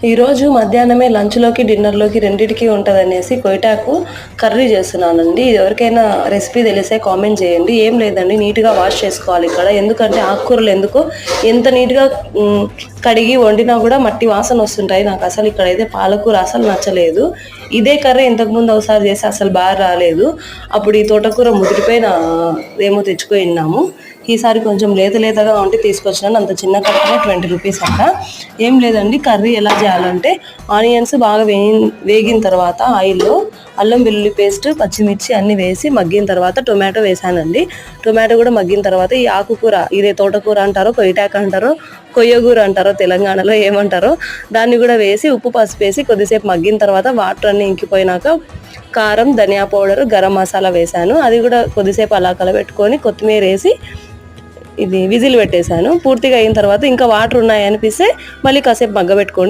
ఈరోజు మధ్యాహ్నమే లంచ్లోకి డిన్నర్లోకి రెండింటికి ఉంటుందనేసి కొయిటాకు కర్రీ చేస్తున్నానండి. ఇది ఎవరికైనా రెసిపీ తెలిసే కామెంట్ చేయండి. ఏం లేదండి, నీట్గా వాష్ చేసుకోవాలి ఇక్కడ. ఎందుకంటే ఆకుకూరలు ఎందుకో ఎంత నీట్గా కడిగి వండినా కూడా మట్టి వాసన వస్తుంటాయి. నాకు అసలు ఇక్కడైతే పాలకూర అసలు నచ్చలేదు. ఇదే కర్రీ ఇంతకుముందు ఒకసారి చేసి అసలు బాగా రాలేదు. అప్పుడు ఈ తోటకూర ముదిరిపోయిన ఏమో తెచ్చుకున్నాము. ఈసారి కొంచెం లేతగా ఉంటే తీసుకొచ్చినాను. అంత చిన్న కట్టనే 20 రూపీస్ అక్కడ. ఏం లేదండి, కర్రీ ఎలా చేయాలంటే ఆనియన్స్ బాగా వేగిన తర్వాత ఆయిల్లో అల్లం వెల్లుల్లి పేస్ట్, పచ్చిమిర్చి అన్నీ వేసి మగ్గిన తర్వాత టొమాటో వేసానండి. టొమాటో కూడా మగ్గిన తర్వాత ఈ ఆకుకూర, ఇదే తోటకూర అంటారో, కొయిటాకు అంటారో, కొయ్యగూర అంటారో తెలంగాణలో ఏమంటారో, దాన్ని కూడా వేసి ఉప్పు పసుపు వేసి కొద్దిసేపు మగ్గిన తర్వాత వాటర్ అన్నీ ఇంకిపోయినాక కారం, ధనియా పౌడర్, గరం మసాలా వేసాను. అది కూడా కొద్దిసేపు అలా కలబెట్టుకొని కొత్తిమీర వేసి ఇది విజిల్ పెట్టేశాను. పూర్తిగా అయిన తర్వాత ఇంకా వాటర్ ఉన్నాయి అనిపిస్తే మళ్ళీ కాసేపు మగ్గబెట్టుకోండి.